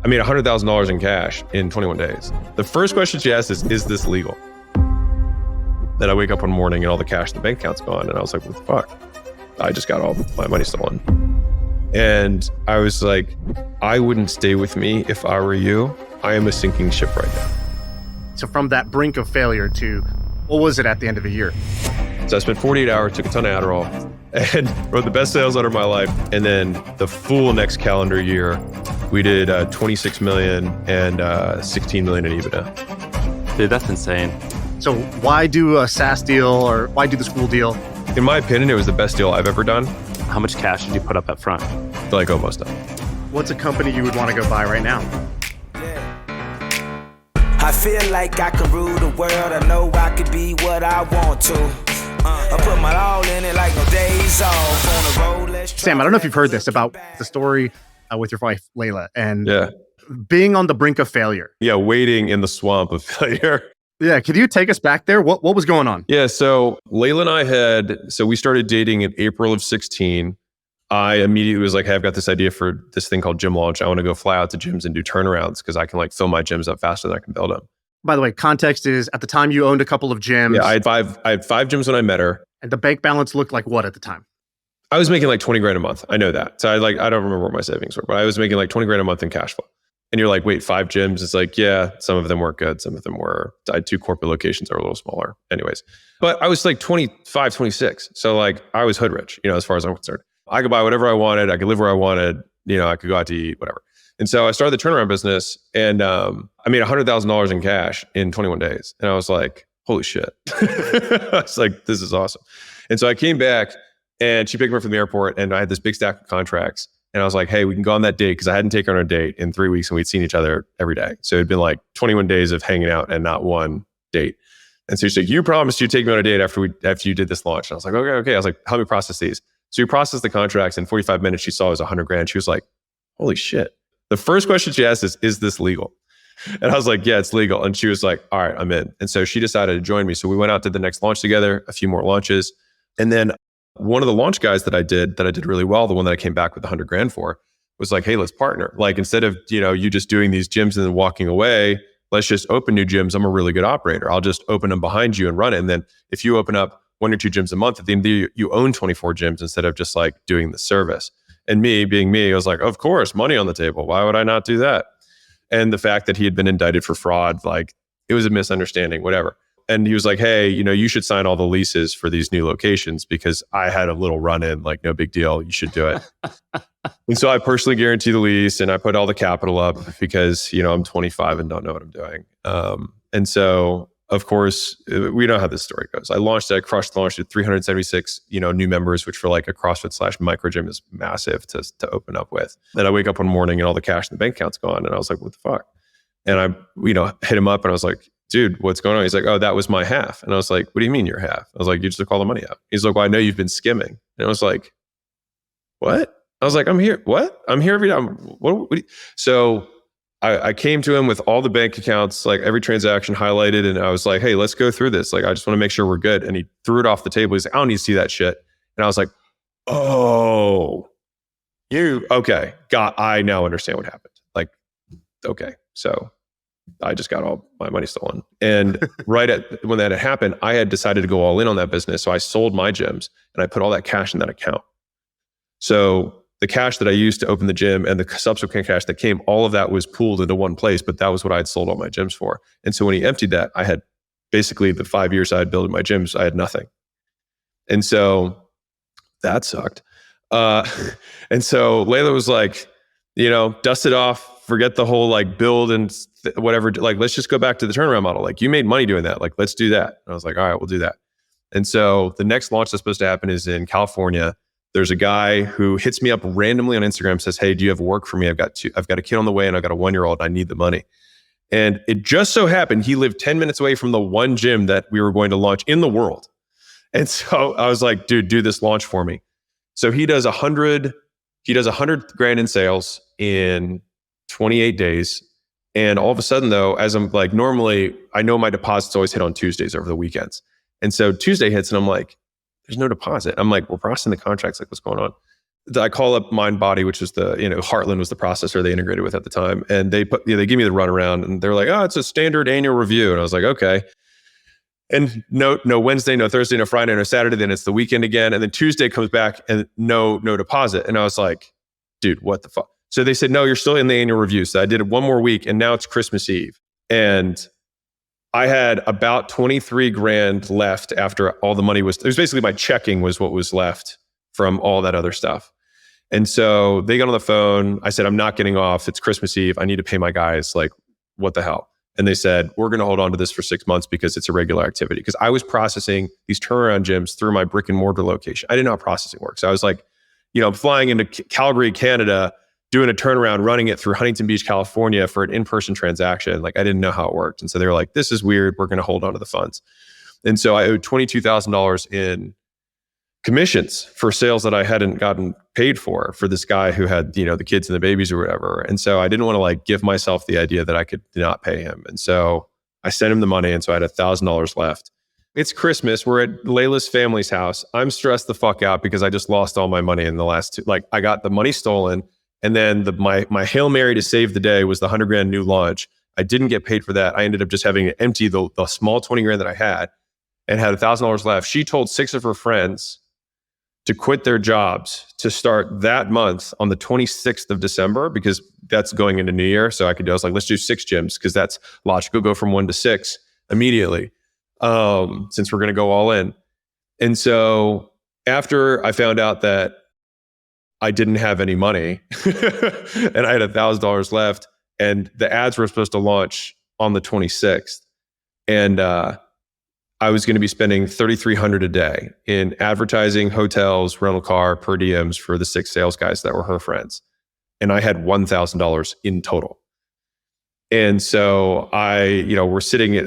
I made $100,000 in cash in 21 days. The first question she asked is this legal? Then I wake up one morning and all the cash in the bank account's gone. And I was like, what the fuck? I just got all my money stolen. And I was like, I wouldn't stay with me if I were you. I am a sinking ship right now. So from that brink of failure to, what was it at the end of the year? So I spent 48 hours, took a ton of Adderall, and wrote the best sales letter of my life. And then the full next calendar year, we did 26 million and 16 million in EBITDA. Dude, that's insane. So why do a SaaS deal or why do the Skool deal? In my opinion, it was the best deal I've ever done. How much cash did you put up up front? Like almost done. What's a company you would want to go buy right now? I feel like I can rule the world. I know I could be what I want to. I put my all in it like no days off on the road. Sam, I don't know if you've heard this about the story with your wife, Layla, and Yeah. being on the brink of failure. Yeah, wading in the swamp of failure. Yeah, could you take us back there? What was going on? Yeah, so Layla and I we started dating in April of 16. I immediately was like, hey, I've got this idea for this thing called Gym Launch. I want to go fly out to gyms and do turnarounds because I can like fill my gyms up faster than I can build them. By the way, context is at the time you owned a couple of gyms. Yeah, I had five gyms when I met her. And the bank balance looked like what at the time? I was making like 20 grand a month. I know that. So I don't remember what my savings were, but I was making like 20 grand a month in cash flow. And you're like, wait, 5 gyms? It's like, yeah, some of them weren't good. Some of them were, I had 2 corporate locations that were a little smaller. Anyways, but I was like 25, 26. So like I was hood rich, as far as I'm concerned. I could buy whatever I wanted. I could live where I wanted. I could go out to eat, whatever. And so I started the turnaround business and I made $100,000 in cash in 21 days. And I was like, holy shit. I was like, this is awesome. And so I came back and she picked me up from the airport and I had this big stack of contracts. And I was like, hey, we can go on that date because I hadn't taken her on a date in 3 weeks and we'd seen each other every day. So it'd been like 21 days of hanging out and not one date. And so she's like, you promised you'd take me on a date after you did this launch. And I was like, okay. I was like, help me process these. So we processed the contracts. In 45 minutes, she saw it was 100 grand. She was like, holy shit. The first question she asked is this legal? And I was like, yeah, it's legal. And she was like, all right, I'm in. And so she decided to join me. So we went out to the next launch together, a few more launches. And then one of the launch guys that I did really well, the one that I came back with 100 grand for, was like, hey, let's partner. Like instead of, you just doing these gyms and then walking away, let's just open new gyms. I'm a really good operator. I'll just open them behind you and run it. And then if you open up 1 or 2 gyms a month, at the end of the year, you own 24 gyms instead of just like doing the service. And me being me, I was like, of course, money on the table. Why would I not do that? And the fact that he had been indicted for fraud, like it was a misunderstanding, whatever. And he was like, hey, you should sign all the leases for these new locations because I had a little run in, like no big deal. You should do it. And so I personally guarantee the lease and I put all the capital up because, I'm 25 and don't know what I'm doing. And so, of course, we know how this story goes. I crushed the launch at 376, new members, which for like a CrossFit / micro gym is massive to open up with. Then I wake up one morning and all the cash in the bank account's gone. And I was like, what the fuck? And I, hit him up and I was like, dude, what's going on? He's like, oh, that was my half. And I was like, what do you mean your half? I was like, you just took all the money out. He's like, well, I know you've been skimming. And I was like, what? I was like, I'm here. What? I'm here every time. What so I came to him with all the bank accounts, like every transaction highlighted. And I was like, hey, let's go through this. Like, I just want to make sure we're good. And he threw it off the table. He's like, I don't need to see that shit. And I was like, oh, okay. I now understand what happened. Like, okay. So I just got all my money stolen. And when that had happened, I had decided to go all in on that business. So I sold my gyms and I put all that cash in that account. So the cash that I used to open the gym and the subsequent cash that came, all of that was pooled into one place, but that was what I had sold all my gyms for. And so when he emptied that, I had basically the 5 years I had built my gyms, I had nothing. And so that sucked. And so Layla was like, dust it off, forget the whole like build and whatever. Like, let's just go back to the turnaround model. Like you made money doing that. Like, let's do that. And I was like, all right, we'll do that. And so the next launch that's supposed to happen is in California. There's a guy who hits me up randomly on Instagram, says, hey, do you have work for me? I've got a kid on the way and I've got a 1-year-old. I need the money. And it just so happened he lived 10 minutes away from the one gym that we were going to launch in the world. And so I was like, dude, do this launch for me. So he does 100 grand in sales in 28 days. And all of a sudden though, as I'm like, normally I know my deposits always hit on Tuesdays over the weekends. And so Tuesday hits and I'm like, there's no deposit. I'm like, we're processing the contracts. Like, what's going on? I call up MindBody, which is Heartland was the processor they integrated with at the time. And they they give me the runaround and they're like, oh, it's a standard annual review. And I was like, okay. And no Wednesday, no Thursday, no Friday, no Saturday. Then it's the weekend again. And then Tuesday comes back and no deposit. And I was like, dude, what the fuck? So they said, no, you're still in the annual review. So I did it one more week and now it's Christmas Eve. And I had about 23 grand left after all the money it was basically my checking was what was left from all that other stuff. And so they got on the phone. I said, I'm not getting off. It's Christmas Eve. I need to pay my guys. Like, what the hell? And they said, we're going to hold on to this for 6 months because it's a regular activity. Because I was processing these turnaround gyms through my brick and mortar location. I didn't know how processing works. So I was like, I'm flying into Calgary, Canada, doing a turnaround, running it through Huntington Beach, California for an in-person transaction. Like I didn't know how it worked. And so they were like, this is weird. We're going to hold on to the funds. And so I owed $22,000 in commissions for sales that I hadn't gotten paid for this guy who had, the kids and the babies or whatever. And so I didn't want to like give myself the idea that I could not pay him. And so I sent him the money. And so I had $1,000 left. It's Christmas. We're at Layla's family's house. I'm stressed the fuck out because I just lost all my money in the last two. Like I got the money stolen. And then my Hail Mary to save the day was the 100 grand new launch. I didn't get paid for that. I ended up just having to empty the small 20 grand that I had and had $1,000 left. She told 6 of her friends to quit their jobs to start that month on the 26th of December because that's going into New Year. So I was like, let's do 6 gyms because that's logical. Go from 1 to 6 immediately since we're going to go all in. And so after I found out that I didn't have any money and I had $1,000 left and the ads were supposed to launch on the 26th. And I was going to be spending $3,300 a day in advertising, hotels, rental car, per diems for the 6 sales guys that were her friends. And I had $1,000 in total. And so we're sitting at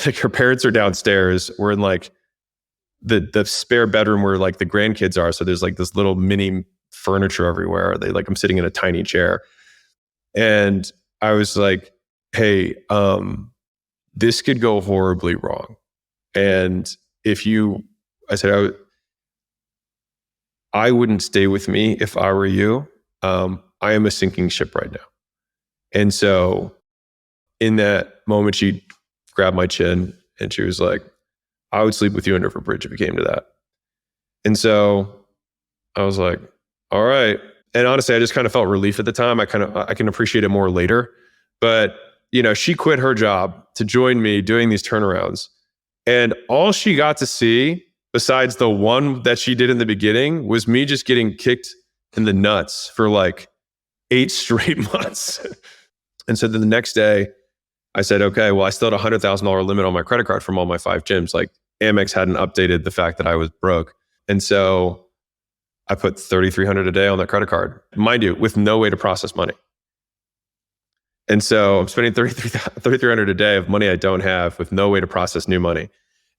like her parents are downstairs. We're in like the spare bedroom where like the grandkids are. So there's like this little mini furniture everywhere. I'm sitting in a tiny chair. And I was like, hey, this could go horribly wrong. And I said, I wouldn't stay with me if I were you. I am a sinking ship right now. And so in that moment, she grabbed my chin and she was like, I would sleep with you under a bridge if it came to that. And so I was like, all right. And honestly, I just kind of felt relief at the time. I can appreciate it more later. But, she quit her job to join me doing these turnarounds. And all she got to see, besides the one that she did in the beginning, was me just getting kicked in the nuts for like 8 straight months. And so then the next day, I said, okay, well, I still had a $100,000 limit on my credit card from all my 5 gyms. Like Amex hadn't updated the fact that I was broke. And so I put $3,300 a day on that credit card, mind you, with no way to process money. And so I'm spending $3,300 a day of money I don't have with no way to process new money.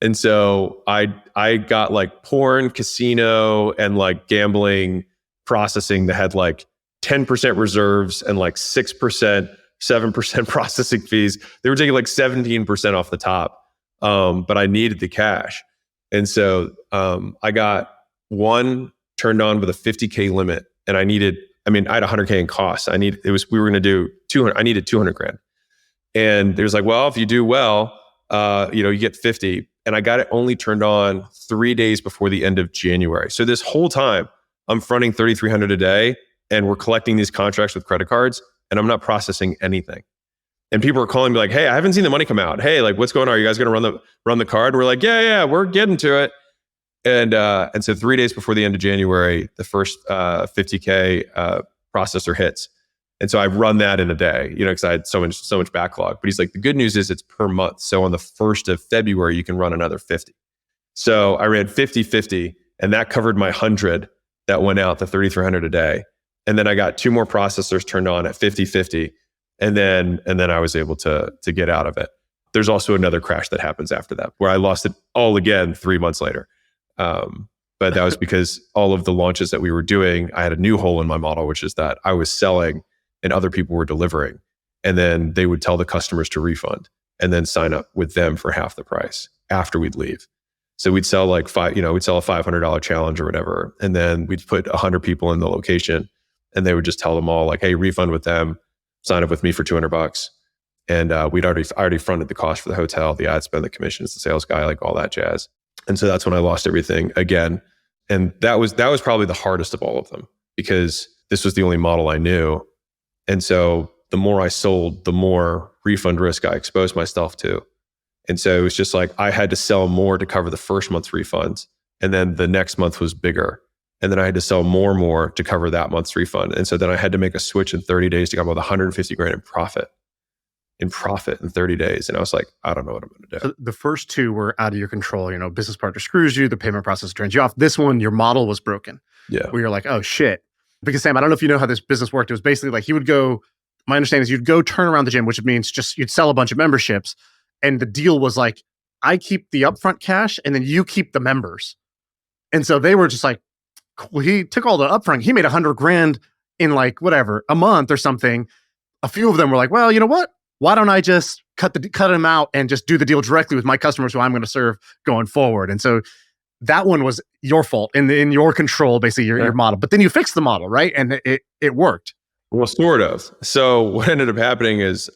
And so I got like porn, casino, and like gambling processing that had like 10% reserves and like 6%, 7% processing fees. They were taking like 17% off the top. But I needed the cash. And so I got one turned on with a 50K limit, and I had 100K in costs. We were going to do 200. I needed 200 grand. And there's like, well, if you do well, you get 50. And I got it only turned on 3 days before the end of January. So this whole time I'm fronting $3,300 a day, and we're collecting these contracts with credit cards, and I'm not processing anything. And people are calling me like, hey, I haven't seen the money come out. Hey, like, what's going on? Are you guys going to run the card? And we're like, yeah, we're getting to it. And so 3 days before the end of January, the first 50K processor hits. And so I run that in a day, because I had so much backlog. But he's like, the good news is it's per month. So on the 1st of February, you can run another 50. So I ran 50, and that covered my 100 that went out, the $3,300 a day. And then I got 2 more processors turned on at 50. And then I was able to get out of it. There's also another crash that happens after that, where I lost it all again 3 months later. But that was because all of the launches that we were doing, I had a new hole in my model, which is that I was selling and other people were delivering. And then they would tell the customers to refund and then sign up with them for half the price after we'd leave. So we'd sell like we'd sell a $500 challenge or whatever. And then we'd put 100 people in the location and they would just tell them all like, hey, refund with them, sign up with me for $200. And we'd already fronted the cost for the hotel, the ad spend, the commissions, the sales guy, like all that jazz. And so that's when I lost everything again. And that was probably the hardest of all of them because this was the only model I knew. And so the more I sold, the more refund risk I exposed myself to. And so it was just like I had to sell more to cover the first month's refunds. And then the next month was bigger. And then I had to sell more to cover that month's refund. And so then I had to make a switch in 30 days to come up with 150 grand in profit in 30 days. And I was like, I don't know what I'm going to do. So the first two were out of your control. Business partner screws you, the payment process turns you off. This one, your model was broken. Yeah. Where you're like, oh shit. Because Sam, I don't know if you know how this business worked. It was basically like he would go, my understanding is you'd go turn around the gym, which means just you'd sell a bunch of memberships. And the deal was like, I keep the upfront cash and then you keep the members. And so they were just like, cool. He took all the upfront. He made 100 grand in like whatever, a month or something. A few of them were like, well, you know what? Why don't I just cut him out and just do the deal directly with my customers who I'm going to serve going forward? And so that one was your fault in your control, basically your model. But then you fixed the model, right? And it worked. Well, sort of. So what ended up happening is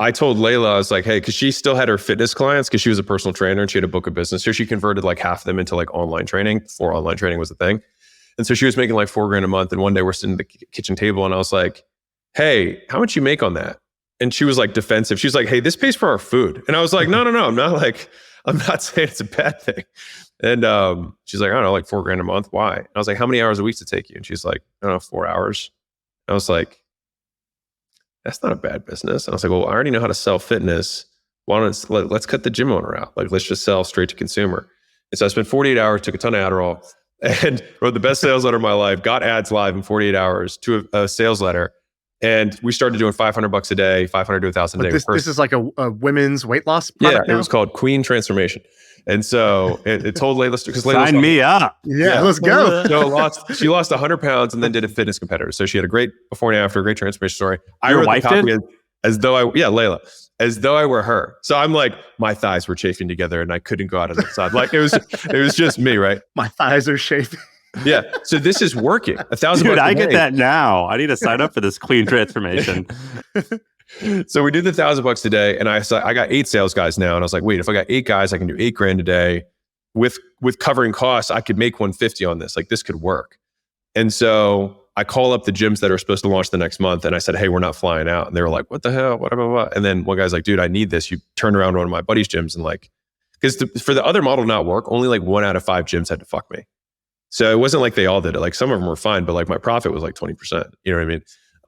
I told Layla, I was like, hey, because she still had her fitness clients because she was a personal trainer and she had a book of business. So she converted like half of them into like online training before online training was a thing. And so she was making like $4,000 a month. And one day we're sitting at the kitchen table and I was like, hey, how much you make on that? And she was like defensive. She's like, hey, this pays for our food. And I was like, no. I'm not saying it's a bad thing. And she's like, I don't know, like $4,000 a month. Why? And I was like, how many hours a week to take you? And she's like, I don't know, 4 hours. And I was like, that's not a bad business. And I was like, well, I already know how to sell fitness. Why don't let's cut the gym owner out? Like, let's just sell straight to consumer. And so I spent 48 hours, took a ton of Adderall and wrote the best sales letter of my life, got ads live in 48 hours to a sales letter. And we started doing $500 a day, 500 to 1,000 a day. This is like a women's weight loss product now? It was called Queen Transformation. And so it told Layla, because Layla sign me up. Yeah, let's go. So she lost 100 pounds and then did a fitness competitor. So she had a great before and after, a great transformation story. Your wife did? Layla, as though I were her. So I'm like, my thighs were chafing together and I couldn't go out of the side. Like it was just me, right? My thighs are chafing. Yeah. So this is working. $1,000. Dude, I get that now. I need to sign up for this Queen Transformation. So we did the $1,000 a day, and I got 8 sales guys now, and I was like, wait, if I got 8 guys, I can do $8,000 a day with covering costs. I could make 150 on this. Like this could work. And so I call up the gyms that are supposed to launch the next month, and I said, hey, we're not flying out. And they were like, what the hell? What? And then one guy's like, dude, I need this. You turned around to one of my buddies' gyms and like, because for the other model not work, only like 1 out of 5 gyms had to fuck me. So it wasn't like they all did it. Like some of them were fine, but like my profit was like 20%. You know what I mean?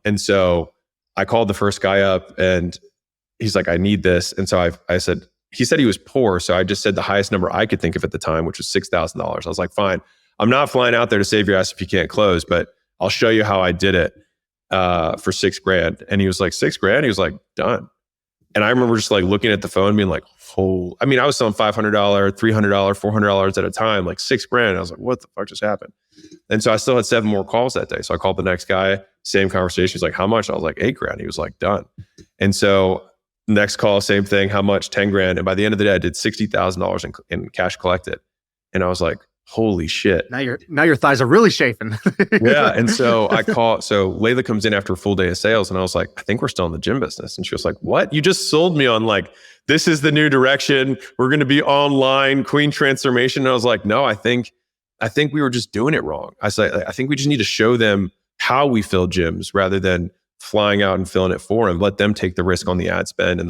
And so I called the first guy up and he's like, I need this. And so I said, he said he was poor. So I just said the highest number I could think of at the time, which was $6,000. I was like, fine, I'm not flying out there to save your ass if you can't close, but I'll show you how I did it for $6,000. And he was like, $6,000? He was like, done. And I remember just like looking at the phone being like, I mean, I was selling $500, $300, $400 at a time, like $6,000. I was like, what the fuck just happened? And so I still had 7 more calls that day. So I called the next guy, same conversation. He's like, how much? I was like, $8,000. He was like, done. And so next call, same thing. How much? $10,000. And by the end of the day, I did $60,000 in cash collected. And I was like, holy shit. Now your thighs are really chafing. Yeah. And so so Layla comes in after a full day of sales and I was like, I think we're still in the gym business. And she was like, what? You just sold me on like, this is the new direction. We're going to be online, Queen Transformation. And I was like, no, I think we were just doing it wrong. I said, I think we just need to show them how we fill gyms rather than flying out and filling it for them. Let them take the risk on the ad spend and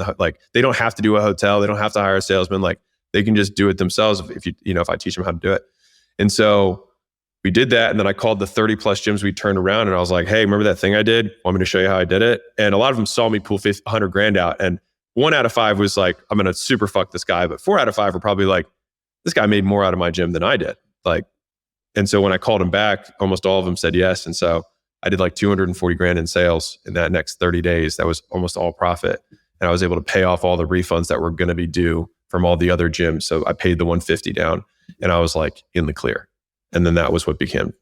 they don't have to do a hotel. They don't have to hire a salesman. Like they can just do it themselves if I teach them how to do it. And so we did that. And then I called the 30 plus gyms we turned around and I was like, hey, remember that thing I did? Want me to show you how I did it? And a lot of them saw me pull $100,000 out. And 1 out of 5 was like, I'm going to super fuck this guy. But 4 out of 5 were probably like, this guy made more out of my gym than I did. And so when I called him back, almost all of them said yes. And so I did like $240,000 in sales in that next 30 days. That was almost all profit. And I was able to pay off all the refunds that were going to be due from all the other gyms. So I paid the 150 down and I was like in the clear. And then that's what became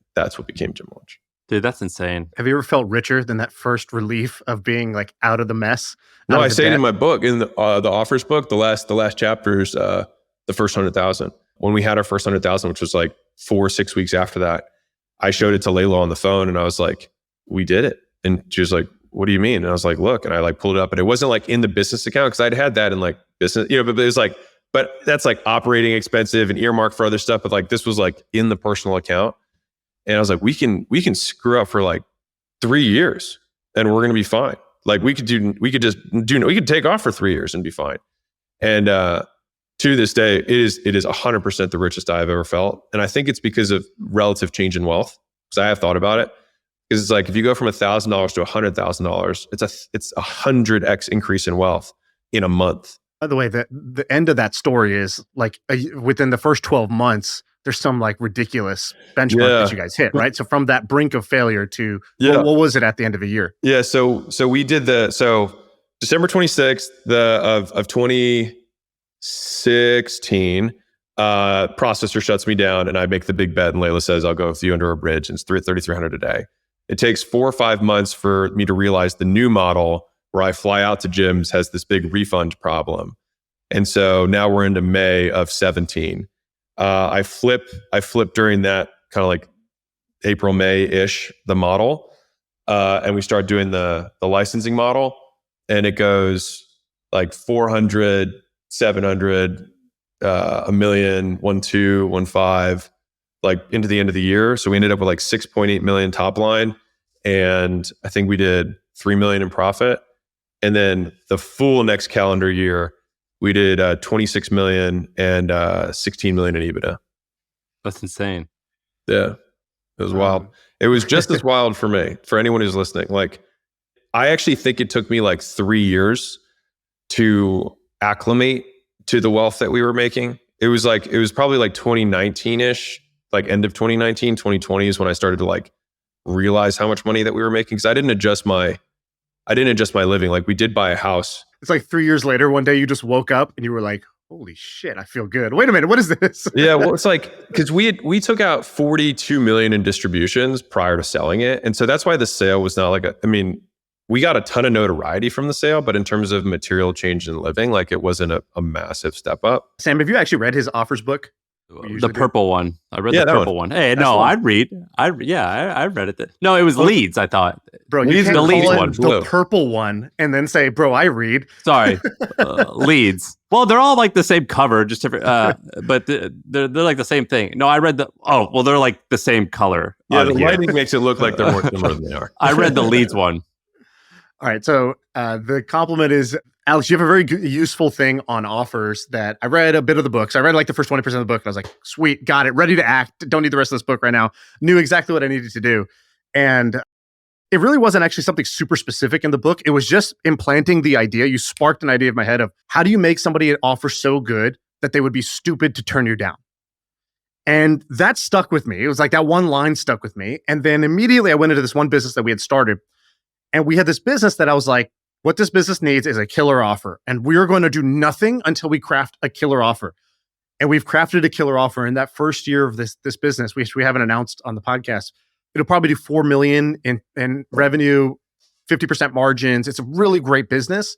Gym Launch. Dude, that's insane. Have you ever felt richer than that first relief of being like out of the mess? No, I say it in my book, in the offers book, the last chapters, the first 100,000. when we had our first 100,000, which was like 4 or 6 weeks after that, I showed it to Layla on the phone and I was like, we did it. And she was like, what do you mean? And I was like, look, and I like pulled it up, and it wasn't like in the business account because I'd had that in like business, but it was like, but that's like operating expensive and earmarked for other stuff. But like this was like in the personal account. And I was like, we can screw up for like 3 years and we're going to be fine. Like we could take off for 3 years and be fine. And to this day, it is 100% the richest I've ever felt. And I think it's because of relative change in wealth. Because I have thought about it. Because it's like if you go from $1,000 to $100,000, it's 100x increase in wealth in a month. By the way, the end of that story is like within the first 12 months, there's some like ridiculous benchmark that you guys hit, right? So from that brink of failure to what was it at the end of a year? Yeah. So we did December 26th of 2016, processor shuts me down and I make the big bet and Layla says, I'll go with you under a bridge, and it's $3,300 a day. It takes 4 or 5 months for me to realize the new model where I fly out to gyms has this big refund problem. And so now we're into May of 17. I flip during that kind of like April, May-ish, the model. And we start doing the licensing model, and it goes like 400, 700, a million, 1.2, 1.5, like into the end of the year. So we ended up with like 6.8 million top line. And I think we did 3 million in profit. And then the full next calendar year, we did 26 million and 16 million in EBITDA. That's insane. Yeah, it was wild. It was just as wild for me, for anyone who's listening. Like, I actually think it took me like 3 years to acclimate to the wealth that we were making. It was probably like 2019-ish, like end of 2019, 2020 is when I started to like realize how much money that we were making. Cause I didn't adjust my living. Like we did buy a house. It's like 3 years later, one day you just woke up and you were like, holy shit, I feel good. Wait a minute, what is this? Yeah, well, it's like, because we took out 42 million in distributions prior to selling it. And so that's why the sale was not like we got a ton of notoriety from the sale, but in terms of material change in living, like it wasn't a massive step up. Sam, have you actually read his offers book? The purple one. I read the purple one. Hey, no, I'd read. I read it. No, it was Leads, I thought. Bro, you can't the Leads call one. it the purple one and then say, bro, I read. Sorry. Leads. Well, they're all like the same cover, just different, but they're like the same thing. No, I read they're like the same color. Yeah, the lighting makes it look like they're more similar than they are. I read the Leads one. All right, so the compliment is, Alex, you have a very useful thing on offers that I read a bit of the book. So I read like the first 20% of the book and I was like, sweet, got it, ready to act. Don't need the rest of this book right now. Knew exactly what I needed to do. And it really wasn't actually something super specific in the book. It was just implanting the idea. You sparked an idea in my head of how do you make somebody an offer so good that they would be stupid to turn you down? And that stuck with me. It was like that one line stuck with me. And then immediately I went into this one business that we had started. And we had this business that I was like, what this business needs is a killer offer. And we're going to do nothing until we craft a killer offer. And we've crafted a killer offer. In that first year of this business, which we haven't announced on the podcast, it'll probably do 4 million in revenue, 50% margins. It's a really great business.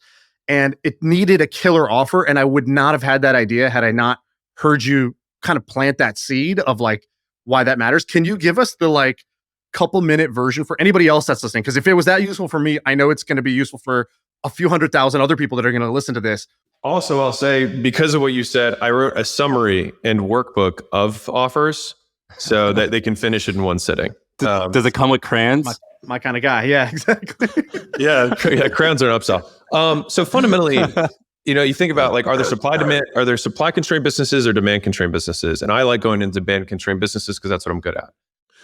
And it needed a killer offer. And I would not have had that idea had I not heard you kind of plant that seed of like why that matters. Can you give us the like couple minute version for anybody else that's listening? Because if it was that useful for me, I know it's going to be useful for a few 100,000 other people that are going to listen to this. Also, I'll say, because of what you said, I wrote a summary and workbook of offers so that they can finish it in one sitting. Does it come with crayons? My kind of guy. Yeah, exactly. yeah, crayons are an upsell. So fundamentally, you think about like, are there supply constrained businesses or demand constrained businesses? And I like going into demand constrained businesses because that's what I'm good at.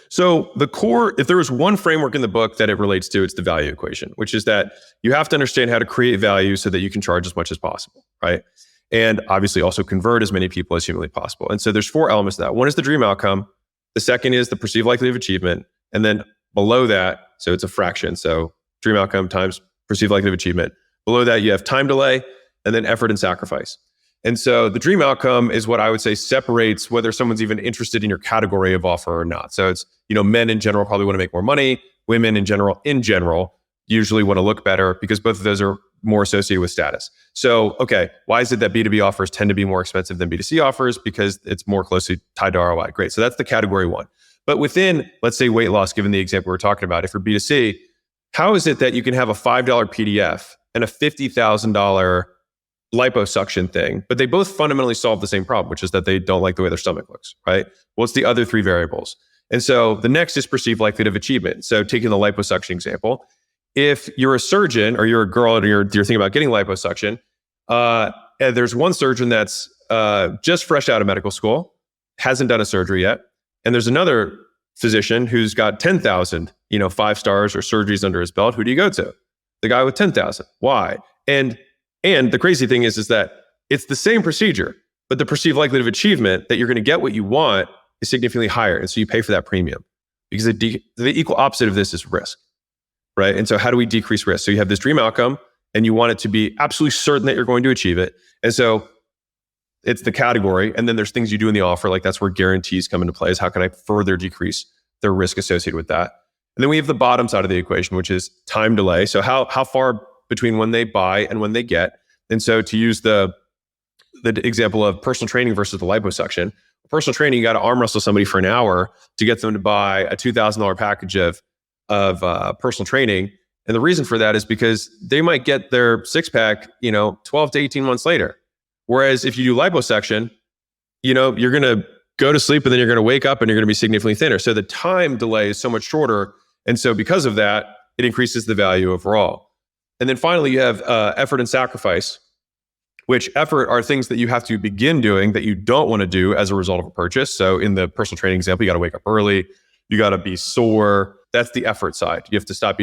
So the core, if there was one framework in the book that it relates to, it's the value equation, which is that you have to understand how to create value so that you can charge as much as possible, right? And obviously also convert as many people as humanly possible. And so there's 4 elements to that. One is the dream outcome. The second is the perceived likelihood of achievement. And then below that, so it's a fraction. So dream outcome times perceived likelihood of achievement. Below that, you have time delay and then effort and sacrifice. And so the dream outcome is what I would say separates whether someone's even interested in your category of offer or not. So it's, men in general probably want to make more money. Women in general usually want to look better because both of those are more associated with status. So, okay, why is it that B2B offers tend to be more expensive than B2C offers? Because it's more closely tied to ROI. Great. So that's the category one. But within, let's say, weight loss, given the example we're talking about, if you're B2C, how is it that you can have a $5 PDF and a $50,000 liposuction thing, but they both fundamentally solve the same problem, which is that they don't like the way their stomach looks, right? What's the other three variables? And so the next is perceived likelihood of achievement. So taking the liposuction example, if you're a surgeon or you're a girl and you're thinking about getting liposuction, and there's one surgeon that's just fresh out of medical school, hasn't done a surgery yet, and there's another physician who's got 10,000, 5 stars or surgeries under his belt. Who do you go to? The guy with 10,000. Why? And the crazy thing is that it's the same procedure, but the perceived likelihood of achievement that you're going to get what you want is significantly higher. And so you pay for that premium because the equal opposite of this is risk, right? And so how do we decrease risk? So you have this dream outcome and you want it to be absolutely certain that you're going to achieve it. And so it's the category. And then there's things you do in the offer, like that's where guarantees come into play, is how can I further decrease the risk associated with that? And then we have the bottom side of the equation, which is time delay. So how far between when they buy and when they get. And so to use the example of personal training versus the liposuction, personal training, you got to arm wrestle somebody for an hour to get them to buy a $2,000 package of personal training. And the reason for that is because they might get their six pack, 12 to 18 months later. Whereas if you do liposuction, you're going to go to sleep and then you're going to wake up and you're going to be significantly thinner. So the time delay is so much shorter. And so because of that, it increases the value overall. And then finally, you have effort and sacrifice, which effort are things that you have to begin doing that you don't want to do as a result of a purchase. So in the personal training example, you got to wake up early, you got to be sore. That's the effort side. You have to stop,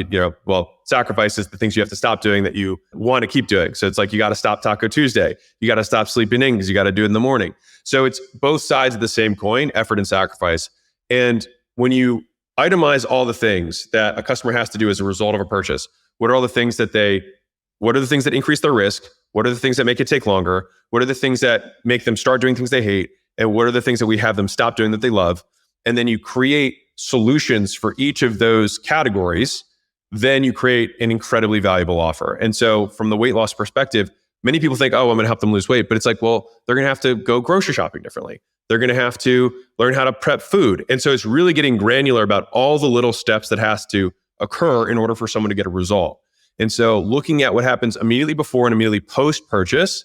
sacrifice is the things you have to stop doing that you want to keep doing. So it's like, you got to stop Taco Tuesday. You got to stop sleeping in because you got to do it in the morning. So it's both sides of the same coin, effort and sacrifice. And when you itemize all the things that a customer has to do as a result of a purchase, what are the things that increase their risk? What are the things that make it take longer? What are the things that make them start doing things they hate? And what are the things that we have them stop doing that they love? And then you create solutions for each of those categories, then you create an incredibly valuable offer. And so from the weight loss perspective, many people think, oh, I'm going to help them lose weight. But it's like, well, they're going to have to go grocery shopping differently. They're going to have to learn how to prep food. And so it's really getting granular about all the little steps that has to occur in order for someone to get a result. And so looking at what happens immediately before and immediately post-purchase,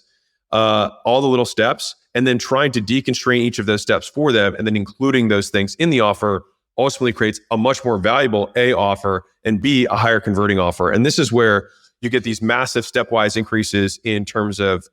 all the little steps, and then trying to deconstrain each of those steps for them, and then including those things in the offer ultimately creates a much more valuable A offer and B, a higher converting offer. And this is where you get these massive stepwise increases in terms of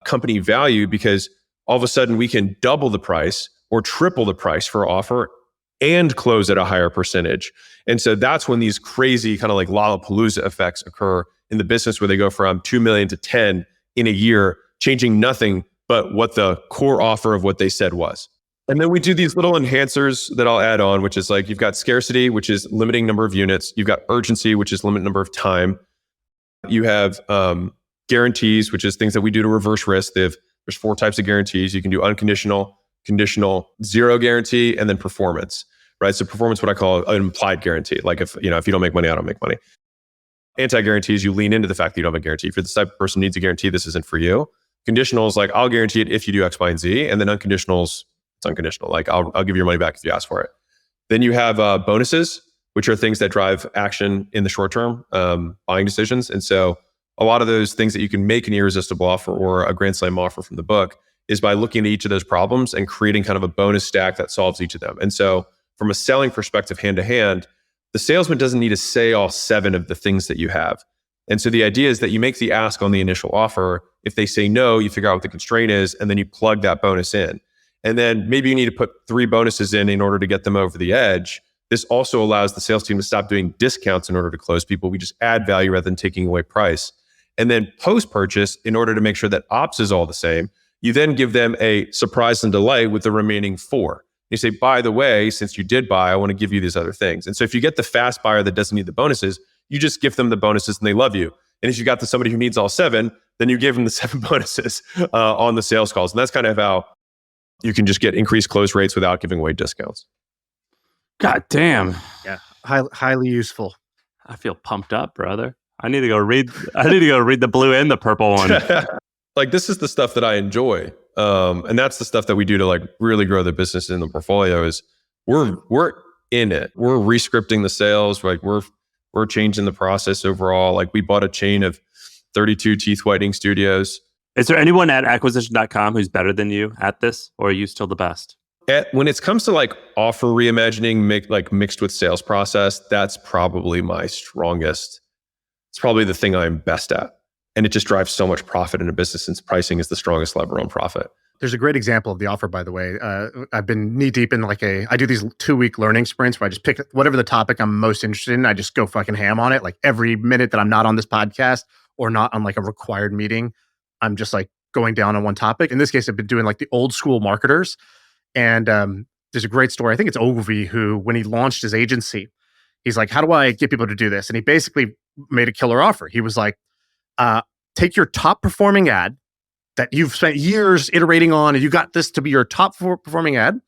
company value, because all of a sudden we can double the price or triple the price for an offer and close at a higher percentage. And so that's when these crazy kind of like Lollapalooza effects occur in the business, where they go from 2 million to 10 in a year, changing nothing but what the core offer of what they said was. And then we do these little enhancers that I'll add on, which is like, you've got scarcity, which is limiting number of units. You've got urgency, which is limit number of time. You have guarantees, which is things that we do to reverse risk. There's 4 types of guarantees. You can do unconditional, conditional, zero guarantee, and then performance, right? So performance, what I call an implied guarantee. Like if you don't make money, I don't make money. Anti-guarantees, you lean into the fact that you don't have a guarantee. If you're the type of person who needs a guarantee, this isn't for you. Conditional is like, I'll guarantee it if you do X, Y, and Z. And then unconditionals, it's unconditional. Like I'll give you your money back if you ask for it. Then you have bonuses, which are things that drive action in the short term, buying decisions. And so a lot of those things that you can make an irresistible offer or a grand slam offer from the book is by looking at each of those problems and creating kind of a bonus stack that solves each of them. And so from a selling perspective, hand to hand, the salesman doesn't need to say all 7 of the things that you have. And so the idea is that you make the ask on the initial offer. If they say no, you figure out what the constraint is, and then you plug that bonus in. And then maybe you need to put 3 bonuses in order to get them over the edge. This also allows the sales team to stop doing discounts in order to close people. We just add value rather than taking away price. And then post-purchase, in order to make sure that ops is all the same, you then give them a surprise and delight with the remaining 4. You say, by the way, since you did buy, I want to give you these other things. And so if you get the fast buyer that doesn't need the bonuses, you just give them the bonuses and they love you. And if you got somebody who needs all 7, then you give them the 7 bonuses on the sales calls. And that's kind of how you can just get increased close rates without giving away discounts. God damn. Yeah, highly useful. I feel pumped up, brother. I need to go read the blue and the purple one. Like, this is the stuff that I enjoy. And that's the stuff that we do to like really grow the business in the portfolio. Is we're in it. We're rescripting the sales. Like we're changing the process overall. Like, we bought a chain of 32 teeth whitening studios. Is there anyone at acquisition.com who's better than you at this, or are you still the best? When it comes to like offer reimagining, mixed with sales process, that's probably my strongest. It's probably the thing I'm best at. And it just drives so much profit in a business, since pricing is the strongest lever on profit. There's a great example of the offer, by the way. I've been knee deep in I do these 2-week learning sprints where I just pick whatever the topic I'm most interested in. I just go fucking ham on it. Like, every minute that I'm not on this podcast or not on like a required meeting, I'm just like going down on one topic. In this case, I've been doing like the old school marketers. And there's a great story. I think it's Ogilvy who, when he launched his agency, he's like, how do I get people to do this? And he basically made a killer offer. He was like, take your top performing ad that you've spent years iterating on, and you got this to be your top performing ad.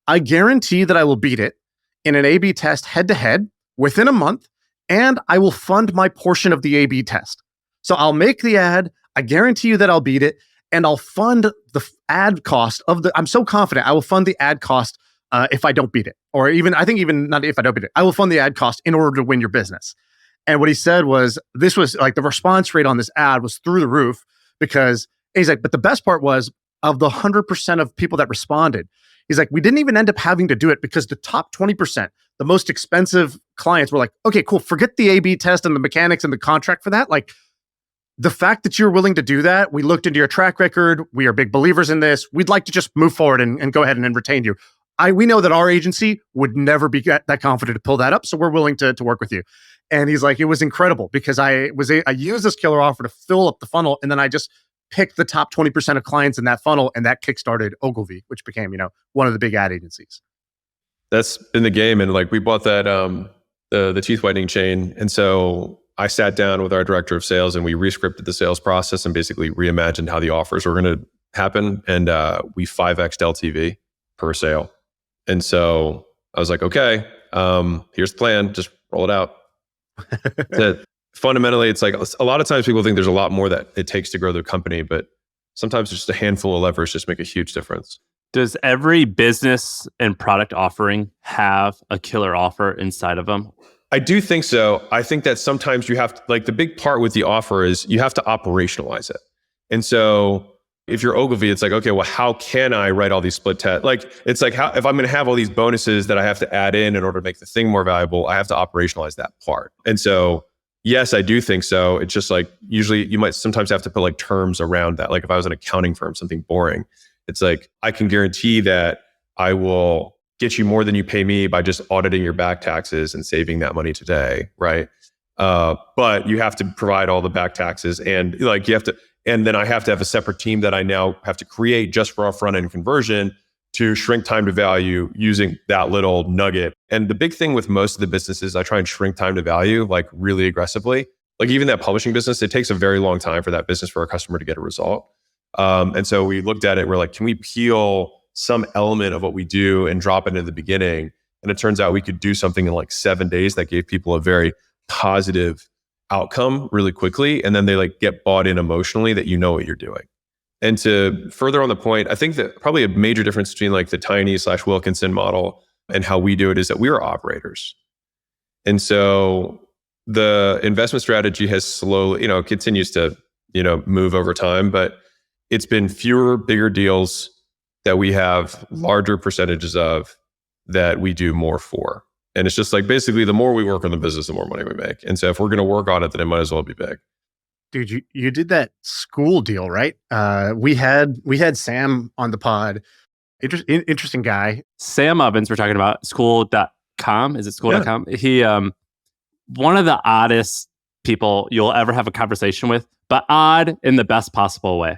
I guarantee that I will beat it in an A/B test head to head within a month, and I will fund my portion of the A/B test. So I'll make the ad. I guarantee you that I'll beat it, and I'll fund the ad cost of the. I'm so confident I will fund the ad cost if I don't beat it, or even not if I don't beat it. I will fund the ad cost in order to win your business. And what he said was, this was like, the response rate on this ad was through the roof, because he's like, but the best part was, of the 100% of people that responded, he's like, we didn't even end up having to do it, because the top 20%, the most expensive clients, were like, okay, cool. Forget the A/B test and the mechanics and the contract for that. Like, the fact that you're willing to do that, we looked into your track record. We are big believers in this. We'd like to just move forward and go ahead and retain you. We know that our agency would never be that confident to pull that up. So we're willing to work with you. And he's like, it was incredible, because I used this killer offer to fill up the funnel. And then I just picked the top 20% of clients in that funnel. And that kickstarted Ogilvy, which became, one of the big ad agencies. That's been the game. And like, we bought that, the teeth whitening chain. And so I sat down with our director of sales, and we rescripted the sales process and basically reimagined how the offers were going to happen. And we 5x'd LTV per sale. And so I was like, okay, here's the plan. Just roll it out. Fundamentally, it's like, a lot of times people think there's a lot more that it takes to grow the company, but sometimes just a handful of levers just make a huge difference. Does every business and product offering have a killer offer inside of them? I do think so. I think that sometimes you have to, like, the big part with the offer is you have to operationalize it. And so if you're Ogilvy, it's like, okay, well, how can I write all these split tests? Like, it's like, how, if I'm going to have all these bonuses that I have to add in order to make the thing more valuable, I have to operationalize that part. And so, yes, I do think so. It's just like, usually you might sometimes have to put like terms around that. Like, if I was an accounting firm, something boring, it's like, I can guarantee that I will get you more than you pay me by just auditing your back taxes and saving that money today, right? But you have to provide all the back taxes, and like, you have to, and then I have to have a separate team that I now have to create just for our front end conversion to shrink time to value using that little nugget. And the big thing with most of the businesses, I try and shrink time to value like really aggressively. Like, even that publishing business, it takes a very long time for that business, for a customer to get a result. And so we looked at it, we're like, can we peel some element of what we do and drop it in the beginning? And it turns out we could do something in like 7 days that gave people a very positive outcome really quickly. And then they like get bought in emotionally that you know what you're doing. And to further on the point, I think that probably a major difference between like the Tiny/Wilkinson model and how we do it is that we are operators. And so the investment strategy has slowly, continues to, move over time, but it's been fewer, bigger deals that we have larger percentages of that we do more for. And it's just like, basically, the more we work on the business, the more money we make. And so if we're going to work on it, then it might as well be big. Dude, you did that Skool deal, right? We had Sam on the pod. Interesting guy. Sam Ovens, we're talking about Skool.com. Is it Skool.com? Yeah. He, one of the oddest people you'll ever have a conversation with, but odd in the best possible way.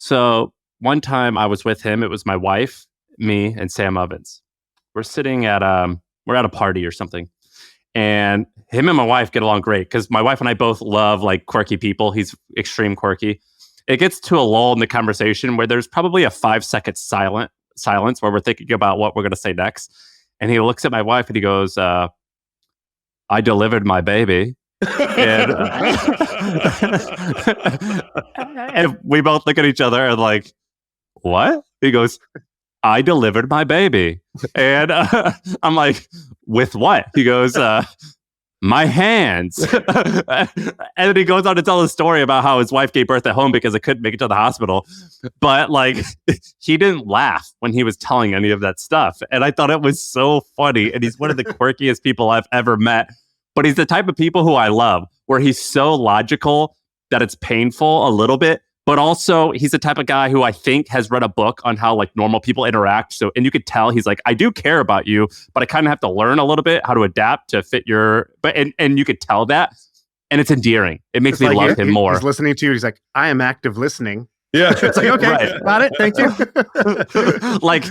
So one time I was with him. It was my wife, me, and Sam Ovens. We're sitting at we're at a party or something, and him and my wife get along great because my wife and I both love like quirky people. He's extreme quirky. It gets to a lull in the conversation where there's probably a 5-second silence where we're thinking about what we're going to say next. And he looks at my wife and he goes, I delivered my baby. And, and we both look at each other and like, what? He goes, I delivered my baby. And I'm like, with what? He goes, my hands. And then he goes on to tell a story about how his wife gave birth at home because it couldn't make it to the hospital. But like, he didn't laugh when he was telling any of that stuff. And I thought it was so funny. And he's one of the quirkiest people I've ever met. But he's the type of people who I love, where he's so logical that it's painful a little bit. But also, he's the type of guy who I think has read a book on how like normal people interact. So, and you could tell he's like, I do care about you, but I kind of have to learn a little bit how to adapt to fit your. But and you could tell that, and it's endearing. It makes me love him more. He's listening to you. He's like, I am active listening. Yeah, it's like, okay, right. Got it. Thank you. Like,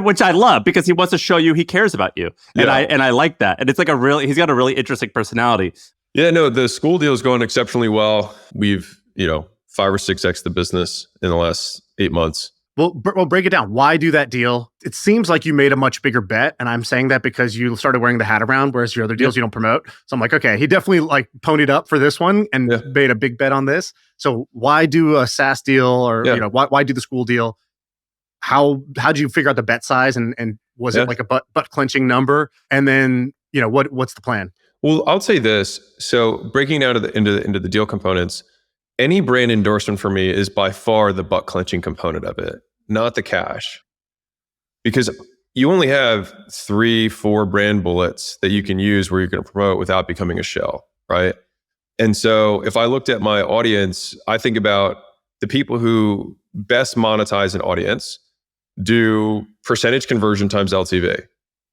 which I love because he wants to show you he cares about you, and I like that. And it's like he's got a really interesting personality. Yeah, no, the Skool deal is going exceptionally well. We've 5 or 6x the business in the last 8 months. Well, break it down. Why do that deal? It seems like you made a much bigger bet, and I'm saying that because you started wearing the hat around, whereas your other deals you don't promote. So I'm like, okay, he definitely like ponied up for this one and made a big bet on this. So why do a SaaS deal, or why do the Skool deal? How did you figure out the bet size, and was it like a butt clenching number? And then what's the plan? Well, I'll say this. So breaking down into the deal components. Any brand endorsement for me is by far the butt clenching component of it, not the cash. Because you only have 3-4 brand bullets that you can use where you're going to promote without becoming a shell, right? And so if I looked at my audience, I think about the people who best monetize an audience do percentage conversion times LTV.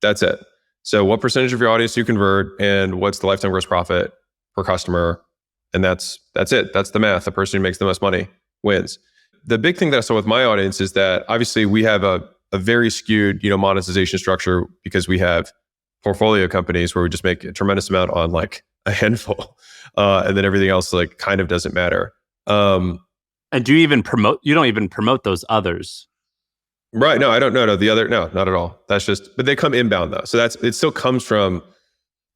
That's it. So what percentage of your audience do you convert, and what's the lifetime gross profit per customer? And that's it. That's the math. The person who makes the most money wins. The big thing that I saw with my audience is that obviously we have a very skewed, monetization structure because we have portfolio companies where we just make a tremendous amount on like a handful, and then everything else like kind of doesn't matter. And do you even promote? You don't even promote those others, right? No, I don't know. No, not at all. That's just, but they come inbound though, so it still comes from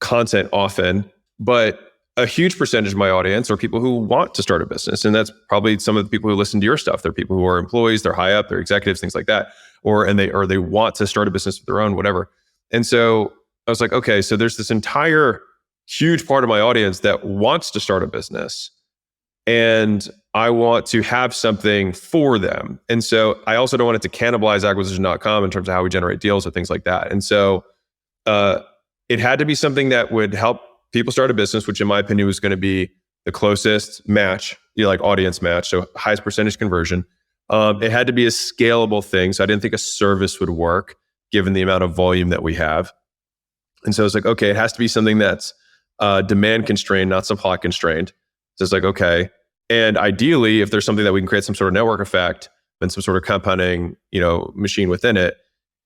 content often, but a huge percentage of my audience are people who want to start a business. And that's probably some of the people who listen to your stuff. They're people who are employees, they're high up, they're executives, things like that. Or they want to start a business of their own, whatever. And so I was like, okay, so there's this entire huge part of my audience that wants to start a business. And I want to have something for them. And so I also don't want it to cannibalize acquisition.com in terms of how we generate deals or things like that. And so it had to be something that would help people start a business, which in my opinion was going to be the closest match, like audience match, so highest percentage conversion. It had to be a scalable thing, so I didn't think a service would work given the amount of volume that we have. And so it's like, okay, it has to be something that's demand constrained, not supply constrained. So it's like, okay, and ideally, if there's something that we can create some sort of network effect and some sort of compounding, machine within it,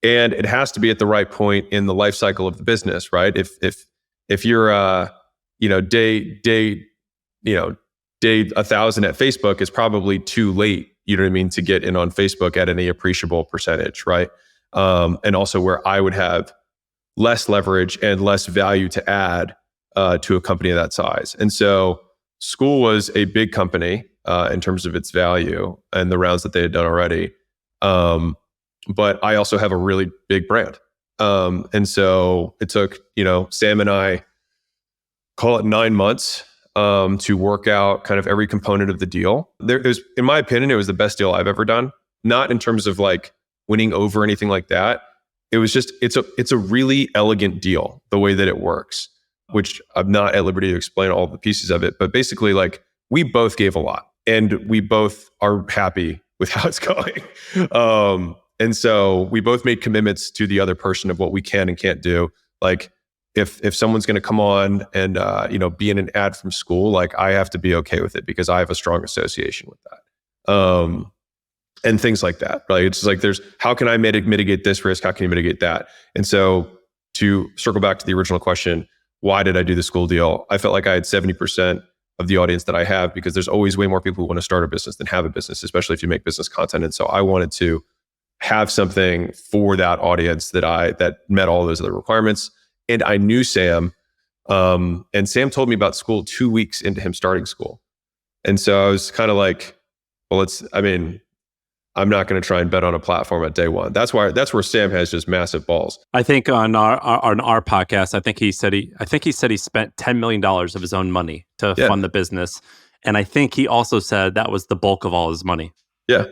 and it has to be at the right point in the life cycle of the business, right? If you're day 1,000 at Facebook is probably too late, to get in on Facebook at any appreciable percentage, right? And also where I would have less leverage and less value to add to a company of that size. And so Skool was a big company in terms of its value and the rounds that they had done already. But I also have a really big brand. And so it took, Sam and I, call it 9 months to work out kind of every component of the deal. In my opinion, it was the best deal I've ever done. Not in terms of like winning over or anything like that. It was just, it's a really elegant deal, the way that it works, which I'm not at liberty to explain all the pieces of it. But basically, like, we both gave a lot and we both are happy with how it's going. And so we both made commitments to the other person of what we can and can't do. Like if someone's going to come on and be in an ad from Skool, like I have to be okay with it because I have a strong association with that. And things like that, right? It's just like how can I mitigate this risk? How can you mitigate that? And so to circle back to the original question, why did I do the Skool deal? I felt like I had 70% of the audience that I have because there's always way more people who want to start a business than have a business, especially if you make business content. And so I wanted to have something for that audience that met all those other requirements. And I knew Sam And Sam told me about Skool 2 weeks into him starting Skool. And so I was kind of like, well, I'm not going to try and bet on a platform at day one. That's where Sam has just massive balls. I think on our podcast, I think he said he spent $10 million of his own money to fund the business. And I think he also said that was the bulk of all his money. Yeah,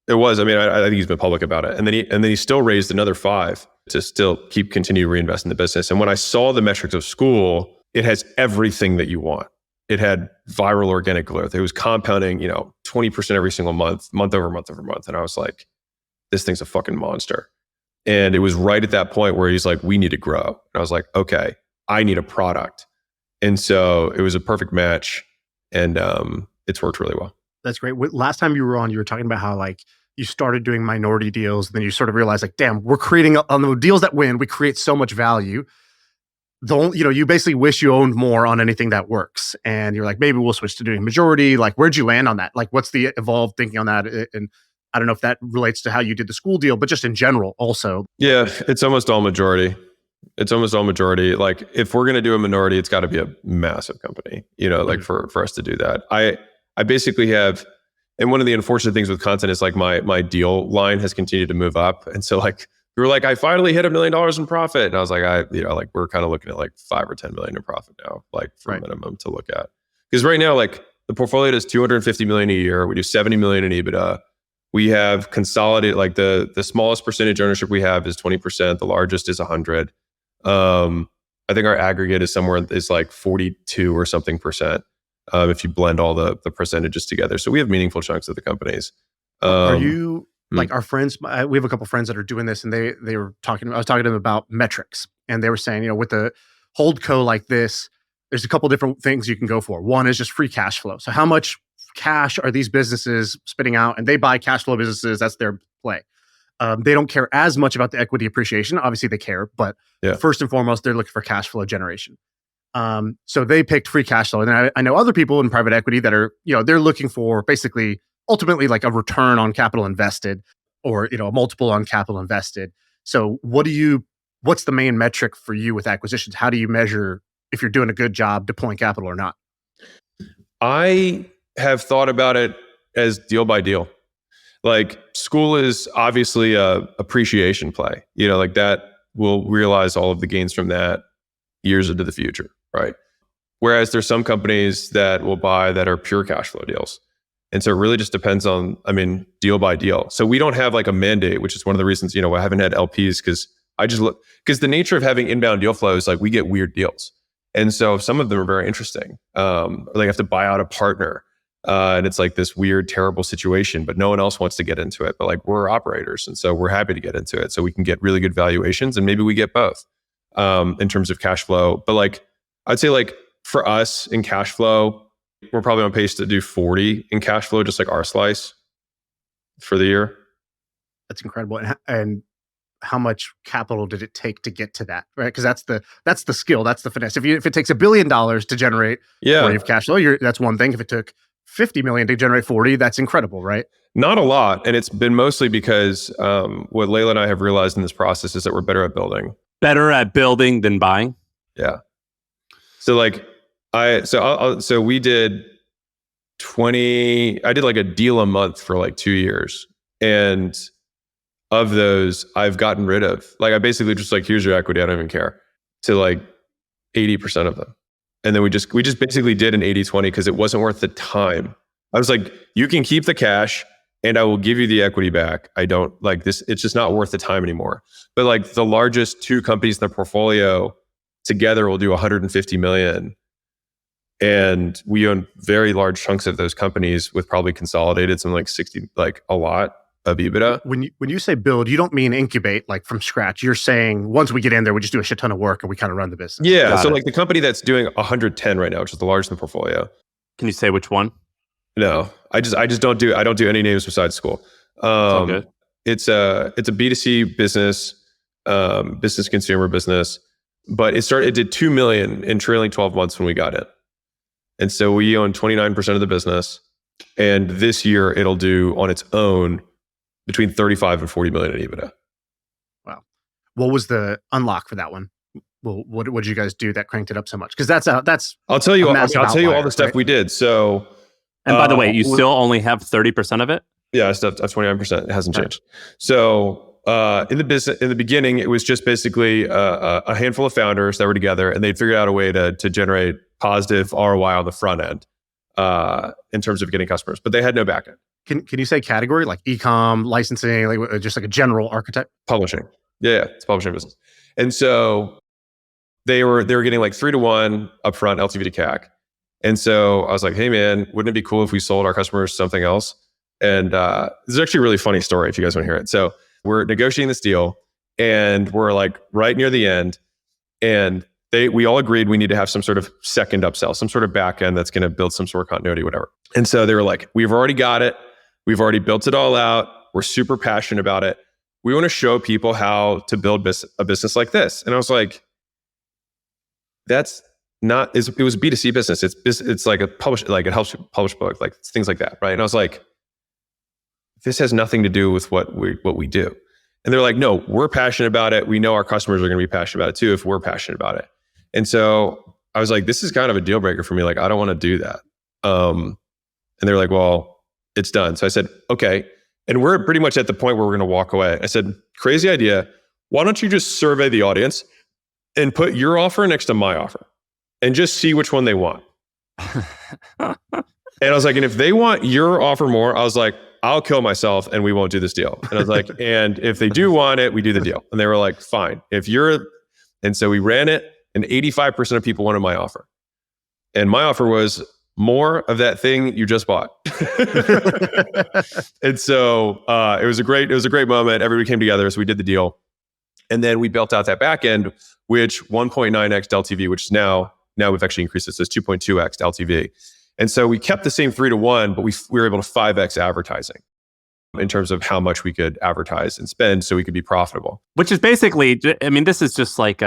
it was. I mean, I think he's been public about it. And then he still raised another 5 to still continue to reinvest in the business. And when I saw the metrics of Skool, it has everything that you want. It had viral organic growth. It was compounding, 20% every single month over month over month. And I was like, this thing's a fucking monster. And it was right at that point where he's like, we need to grow. And I was like, okay, I need a product. And so it was a perfect match. And it's worked really well. That's great. Last time you were on, you were talking about how like you started doing minority deals. And then you sort of realized like, damn, we're creating on the deals that win, we create so much value. You basically wish you owned more on anything that works. And you're like, maybe we'll switch to doing majority. Like, where'd you land on that? Like, what's the evolved thinking on that? And I don't know if that relates to how you did the Skool deal, but just in general also. Yeah, it's almost all majority. Like, if we're going to do a minority, it's got to be a massive company, like for us to do that. I basically have, and one of the unfortunate things with content is like my deal line has continued to move up. And so like, we were like, I finally hit $1 million in profit. And I was like, we're kind of looking at like 5 or 10 million in profit now, like for a minimum to look at. Because right now, like the portfolio does 250 million a year. We do 70 million in EBITDA. We have consolidated, like the smallest percentage ownership we have is 20%. The largest is 100. I think our aggregate is like 42 or something percent. If you blend all the percentages together. So we have meaningful chunks of the companies. Are you like our friends? We have a couple of friends that are doing this, and they were talking. I was talking to them about metrics, and they were saying, with the holdco like this, there's a couple different things you can go for. One is just free cash flow. So how much cash are these businesses spitting out? And they buy cash flow businesses. That's their play. They don't care as much about the equity appreciation. Obviously, they care, but first and foremost, they're looking for cash flow generation. So they picked free cash flow. And then I know other people in private equity that are, they're looking for basically ultimately like a return on capital invested or, a multiple on capital invested. So what's the main metric for you with acquisitions? How do you measure if you're doing a good job deploying capital or not? I have thought about it as deal by deal. Like Skool is obviously a appreciation play, like that we'll realize all of the gains from that years into the future. Right. Whereas there's some companies that will buy that are pure cash flow deals. And so it really just depends on, deal by deal. So we don't have like a mandate, which is one of the reasons, I haven't had LPs because the nature of having inbound deal flow is like we get weird deals. And so some of them are very interesting. They have to buy out a partner. And it's like this weird, terrible situation, but no one else wants to get into it. But like we're operators. And so we're happy to get into it. So we can get really good valuations and maybe we get both in terms of cash flow. But like, I'd say like for us in cash flow, we're probably on pace to do 40 in cash flow, just like our slice for the year. That's incredible. And how much capital did it take to get to that? Right. Because that's the skill. That's the finesse. If it takes $1 billion to generate 40 of cash flow, that's one thing. If it took 50 million to generate 40, that's incredible, right? Not a lot. And it's been mostly because what Layla and I have realized in this process is that we're better at building. Better at building than buying? Yeah. So like so we did 20, I did like a deal a month for like 2 years. And of those, I've gotten rid of, like, I basically just like, here's your equity, I don't even care, to like 80% of them. And then we just basically did an 80-20 because it wasn't worth the time. I was like, you can keep the cash and I will give you the equity back. I don't like this. It's just not worth the time anymore. But like the largest 2 companies in the portfolio together will do 150 million. And we own very large chunks of those companies with probably consolidated some like 60, like a lot of EBITDA. When you say build, you don't mean incubate like from scratch. You're saying once we get in there, we just do a shit ton of work and we kind of run the business. Yeah. So like the company that's doing 110 right now, which is the largest in the portfolio. Can you say which one? No, I don't do any names besides Skool. All good. It's a B2C business, business consumer business, but it did 2 million in trailing 12 months when we got in. And so we own 29% of the business. And this year it'll do on its own between 35 and 40 million in EBITDA. Wow. What was the unlock for that one? well, what did you guys do that cranked it up so much? Because that's I'll tell you. a I'll massive tell you all outlier, the stuff right? we did. So, And by the way, you still only have 30% of it? yeah, stuff 29%. It hasn't changed. So in the beginning, it was just basically a handful of founders that were together, and they'd figured out a way to generate positive ROI on the front end in terms of getting customers, but they had no backend. Can you say category like e-com, licensing, like just like a general archetype? Publishing. Yeah, it's publishing business. And so they were getting like 3-to-1 upfront LTV to CAC. And so I was like, hey man, wouldn't it be cool if we sold our customers something else? And this is actually a really funny story if you guys want to hear it. So we're negotiating this deal and we're like right near the end, and we all agreed we need to have some sort of second upsell, some sort of back end that's going to build some sort of continuity, whatever. And so they were like, we've already got it. We've already built it all out. We're super passionate about it. We want to show people how to build a business like this. And I was like, that's not, it was a B2C business. It's like it helps publish books, like things like that. Right. And I was like, this has nothing to do with what we do. And they're like, no, we're passionate about it. We know our customers are going to be passionate about it too, if we're passionate about it. And so I was like, this is kind of a deal breaker for me. Like, I don't want to do that. And they're like, well, it's done. So I said, okay. And we're pretty much at the point where we're going to walk away. I said, crazy idea. Why don't you just survey the audience and put your offer next to my offer and just see which one they want? And I was like, and if they want your offer more, I was like, I'll kill myself and we won't do this deal. And I was like, and if they do want it, we do the deal. And they were like, fine. And so we ran it, and 85% of people wanted my offer. And my offer was more of that thing you just bought. And so it was a great moment. Everybody came together. So we did the deal. And then we built out that back end, which 1.9x LTV, which is now we've actually increased it. So it's 2.2x LTV. And so we kept the same 3-to-1, but we were able to 5x advertising in terms of how much we could advertise and spend so we could be profitable. Which is basically, I mean, this is just like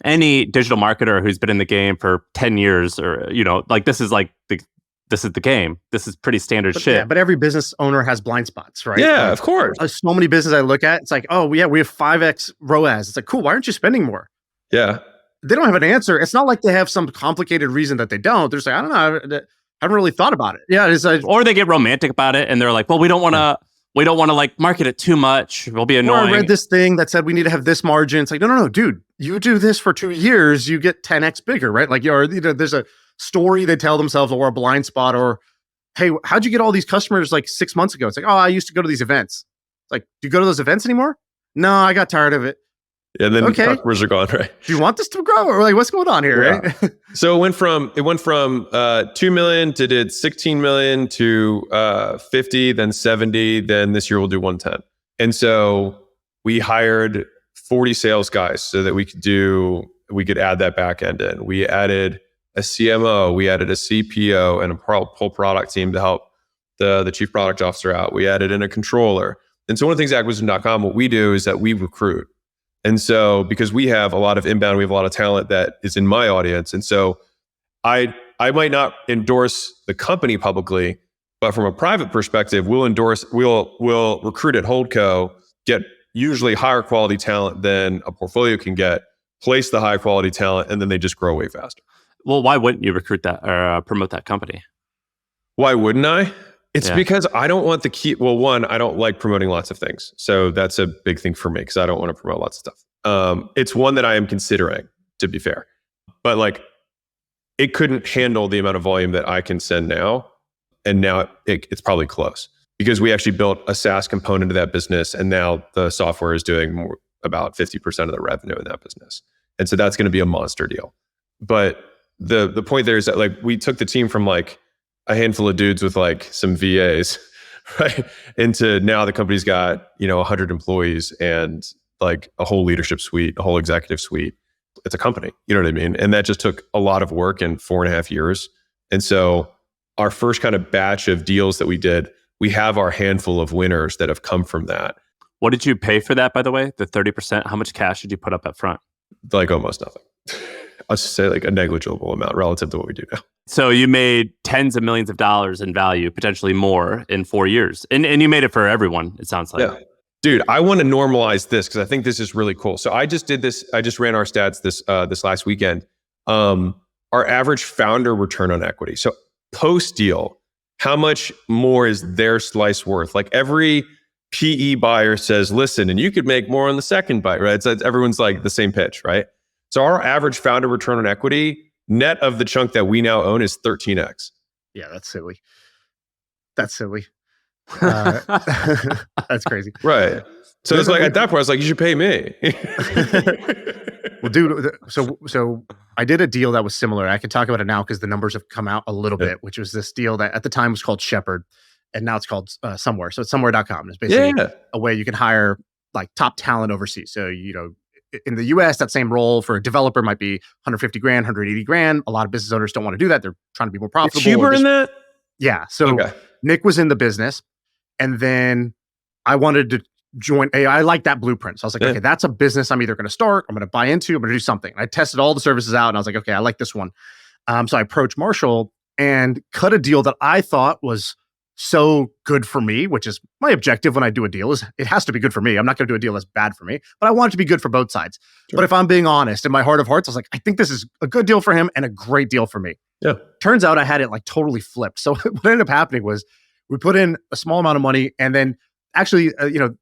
any digital marketer who's been in the game for 10 years or, like this is the game. This is pretty standard shit. Yeah, but every business owner has blind spots, right? Yeah, of course. So many businesses I look at, it's like, oh yeah, we have 5x ROAS. It's like, cool, why aren't you spending more? Yeah. They don't have an answer. It's not like they have some complicated reason that they don't. They're just like, I don't know. I haven't really thought about it. Yeah. Or they get romantic about it and they're like, well, we don't want to like market it too much. It'll be annoying. Or I read this thing that said we need to have this margin. It's like, no, dude, you do this for 2 years, you get 10x bigger, right? Like, there's a story they tell themselves, or a blind spot, or, hey, how'd you get all these customers like 6 months ago? It's like, oh, I used to go to these events. It's like, do you go to those events anymore? No, I got tired of it. And then the customers are gone, right? Do you want this to grow, or like what's going on here, yeah. right? So it went from 2 million to did 16 million to 50, then 70, then this year we'll do 110. And so we hired 40 sales guys so that we could add that back end in. We added a CMO, we added a CPO, and a whole product team to help the chief product officer out. We added in a controller. And so one of the things acquisition.com, what we do is that we recruit. And so because we have a lot of inbound, we have a lot of talent that is in my audience. And so I might not endorse the company publicly, but from a private perspective, we'll recruit at Holdco, get usually higher quality talent than a portfolio can get, place the high quality talent, and then they just grow way faster. Well, why wouldn't you recruit that or promote that company? Why wouldn't I? It's because I don't want the key. Well, one, I don't like promoting lots of things. So that's a big thing for me because I don't want to promote lots of stuff. It's one that I am considering, to be fair. But like, it couldn't handle the amount of volume that I can send now. And now it's probably close because we actually built a SaaS component of that business. And now the software is doing about 50% of the revenue in that business. And so that's going to be a monster deal. But the point there is that like we took the team from like a handful of dudes with like some VAs, right? Into now the company's got, 100 employees and like a whole leadership suite, a whole executive suite. It's a company, you know what I mean? And that just took a lot of work in 4.5 years. And so our first kind of batch of deals that we did, we have our handful of winners that have come from that. What did you pay for that, by the way? The 30%? How much cash did you put up up front? Like almost nothing. I'll just say like a negligible amount relative to what we do now. So you made tens of millions of dollars in value, potentially more in 4 years. And you made it for everyone, it sounds like. Yeah. Dude, I want to normalize this because I think this is really cool. So I just did this. I just ran our stats this last weekend. Our average founder return on equity. So post deal, how much more is their slice worth? Like every PE buyer says, listen, and you could make more on the second buy, right? So everyone's like the same pitch, right? So our average founder return on equity, net of the chunk that we now own, is 13x. Yeah, that's silly. That's silly. That's crazy. Right. So it's like at that point, I was like, you should pay me. Well, dude, so I did a deal that was similar. I can talk about it now because the numbers have come out a little bit, which was this deal that at the time was called Shepherd, and now it's called Somewhere. So it's somewhere.com. It's basically a way you can hire like top talent overseas. So, in the US, that same role for a developer might be 150 grand, 180 grand. A lot of business owners don't want to do that. They're trying to be more profitable. Cheaper in that? Yeah. So Nick was in the business, and then I wanted to join. I like that blueprint. So I was like, okay, that's a business I'm either going to start, I'm going to buy into, I'm going to do something. I tested all the services out, and I was like, okay, I like this one. So I approached Marshall and cut a deal that I thought was so good for me, which is my objective when I do a deal, is it has to be good for me. I'm not going to do a deal that's bad for me, but I want it to be good for both sides. Sure. But if I'm being honest, in my heart of hearts, I was like, I think this is a good deal for him and a great deal for me. Yeah. Turns out I had it like totally flipped. So what ended up happening was we put in a small amount of money, and then actually,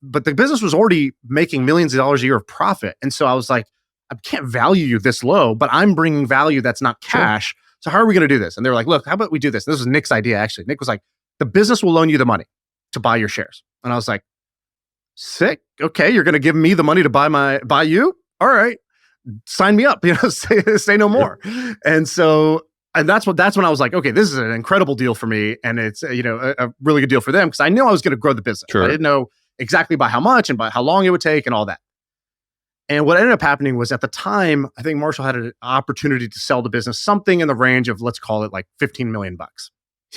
but the business was already making millions of dollars a year of profit. And so I was like, I can't value you this low, but I'm bringing value that's not cash. Sure. So how are we going to do this? And they were like, look, how about we do this? And this was Nick's idea, actually. Nick was like, the business will loan you the money to buy your shares. And I was like, sick. Okay, you're going to give me the money to buy you? All right, sign me up. Say no more. Yeah. And that's when I was like, okay, this is an incredible deal for me, and it's a really good deal for them because I knew I was going to grow the business. Sure. I didn't know exactly by how much and by how long it would take and all that. And what ended up happening was, at the time, I think Marshall had an opportunity to sell the business something in the range of, let's call it like $15 million.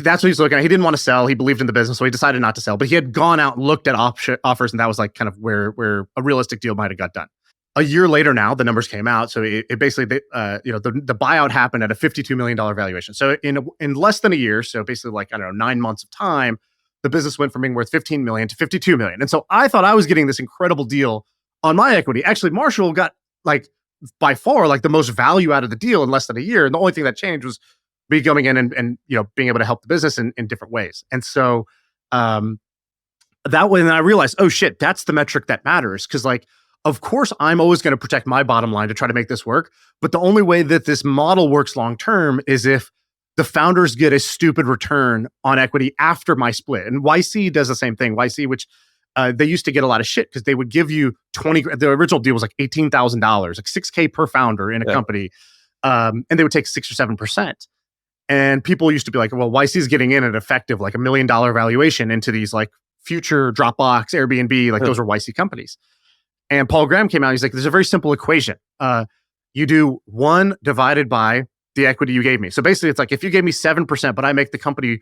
That's what he's looking at. He didn't want to sell. He believed in the business, so he decided not to sell. But he had gone out and looked at offers, and that was like kind of where a realistic deal might have got done. A year later now, the numbers came out. So it basically, the buyout happened at a $52 million valuation. So in less than a year, so basically like, 9 months of time, the business went from being worth 15 million to 52 million. And so I thought I was getting this incredible deal on my equity. Actually, Marshall got like by far like the most value out of the deal in less than a year. And the only thing that changed was me coming in and being able to help the business in different ways. And so that way, then I realized, oh shit, that's the metric that matters. Cause like, of course, I'm always going to protect my bottom line to try to make this work. But the only way that this model works long-term is if the founders get a stupid return on equity after my split. And YC does the same thing. YC, which they used to get a lot of shit because they would give you the original deal was like $18,000, like $6K per founder in a company. And they would take 6 or 7%. And people used to be like, well, YC is getting in at effective like $1 million valuation into these like future Dropbox, Airbnb, like those were YC companies. And Paul Graham came out. He's like, there's a very simple equation. You do 1 divided by the equity you gave me. So basically, it's like if you gave me 7%, but I make the company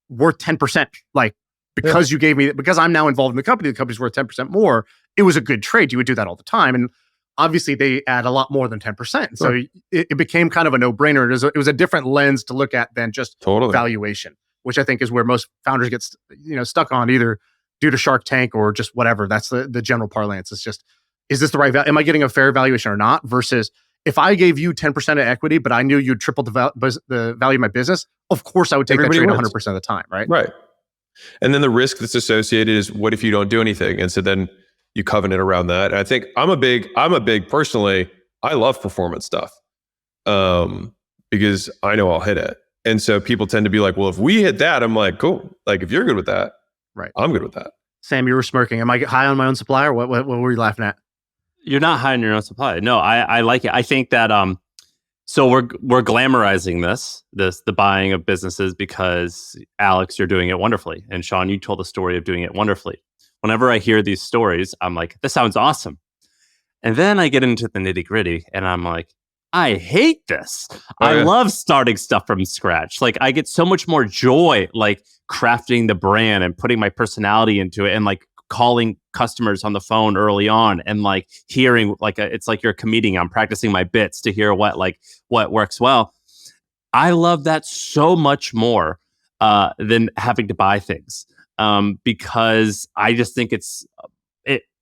worth 10%, like because you gave me, because I'm now involved in the company's worth 10% more. It was a good trade. You would do that all the time. And obviously, they add a lot more than 10%. So it became kind of a no-brainer. It was a different lens to look at than just valuation, which I think is where most founders get stuck on, either due to Shark Tank or just whatever. That's the general parlance. It's just, is this the right value? Am I getting a fair valuation or not? Versus if I gave you 10% of equity, but I knew you'd triple the value of my business, of course I would take that trade 100% of the time, right? Right. And then the risk that's associated is, what if you don't do anything? And so then you covenant around that. And I think I'm a big personally, I love performance stuff because I know I'll hit it. And so people tend to be like, well, if we hit that, I'm like, cool. Like if you're good with that, right, I'm good with that. Sam, you were smirking. Am I high on my own supply, or what were you laughing at? You're not high on your own supply. No, I like it. I think that so we're glamorizing the buying of businesses because Alex, you're doing it wonderfully, and Shaan, you told the story of doing it wonderfully. Whenever I hear these stories, I'm like, this sounds awesome. And then I get into the nitty gritty, and I'm like, I hate this. I love starting stuff from scratch. Like I get so much more joy, like crafting the brand and putting my personality into it, and like calling customers on the phone early on, and like hearing it's like you're a comedian. I'm practicing my bits to hear what works well. I love that so much more than having to buy things, because I just think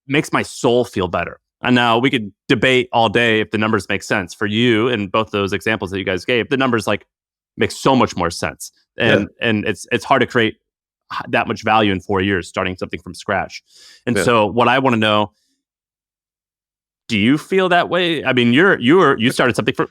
makes my soul feel better. And now we could debate all day if the numbers make sense for you. And both those examples that you guys gave, the numbers like make so much more sense. And it's hard to create that much value in 4 years, starting something from scratch. And so what I want to know, do you feel that way? I mean, you started something from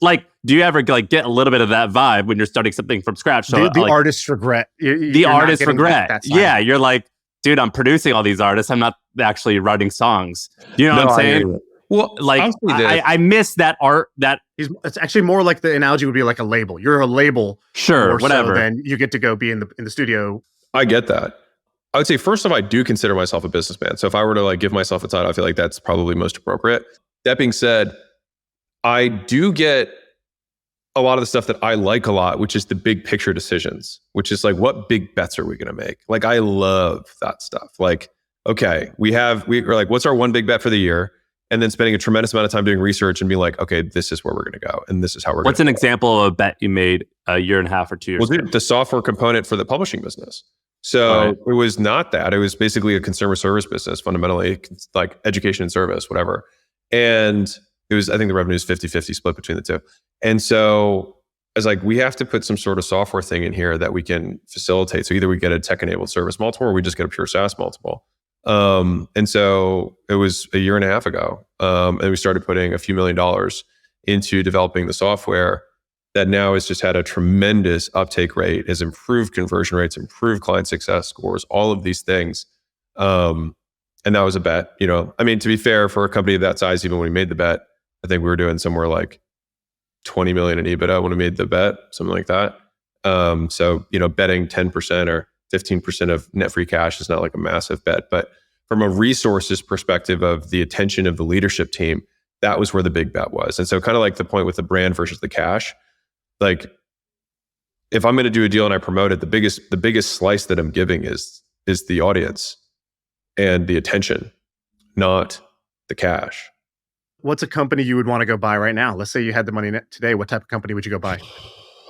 like, do you ever like get a little bit of that vibe when you're starting something from scratch? So the like, artists regret. The artists regret. Yeah, you're like, dude, I'm producing all these artists. I'm not actually writing songs. You know what I'm saying? Well, like I miss that art. It's actually more like the analogy would be like a label. You're a label, sure, whatever. So then you get to go be in the studio. I get that. I would say first off, I do consider myself a businessman. So if I were to like give myself a title, I feel like that's probably most appropriate. That being said, I do get a lot of the stuff that I like a lot, which is the big picture decisions, which is like, what big bets are we going to make? Like, I love that stuff. Like, okay, we're like, what's our one big bet for the year? And then spending a tremendous amount of time doing research and being like, okay, this is where we're going to go. And this is how we're going to What's an example of a bet you made a year and a half or 2 years ago? The software component for the publishing business. So It was not that. It was basically a consumer service business, fundamentally, like education and service, whatever. And it was, I think the revenue is 50-50 split between the two. And so I was like, we have to put some sort of software thing in here that we can facilitate. So either we get a tech-enabled service multiple or we just get a pure SaaS multiple. And so it was a year and a half ago. And we started putting a few $1 million into developing the software that now has just had a tremendous uptake rate, has improved conversion rates, improved client success scores, all of these things. And that was a bet. You know, I mean, to be fair, for a company of that size, even when we made the bet, I think we were doing somewhere like 20 million in EBITDA when we made the bet, something like that. So, you know, betting 10% or 15% of net free cash is not like a massive bet. But from a resources perspective of the attention of the leadership team, that was where the big bet was. And so kind of like the point with the brand versus the cash, like if I'm going to do a deal and I promote it, the biggest slice that I'm giving is the audience and the attention, not the cash. What's a company you would want to go buy right now? Let's say you had the money today. What type of company would you go buy?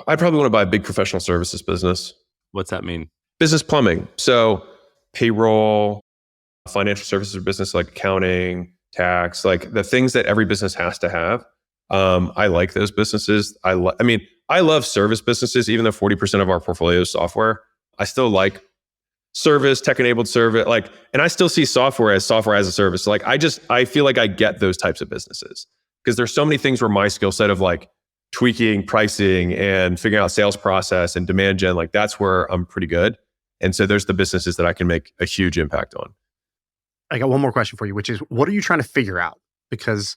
I'd probably want to buy a big professional services business. What's that mean? Business plumbing. So payroll, financial services business like accounting, tax, like the things that every business has to have. I like those businesses. I love service businesses, even though 40% of our portfolio is software. I still like service, tech-enabled service, like, and I still see software as a service. So like, I feel like I get those types of businesses because there's so many things where my skill set of like tweaking pricing and figuring out sales process and demand gen, like that's where I'm pretty good. And so there's the businesses that I can make a huge impact on. I got one more question for you, which is, what are you trying to figure out? Because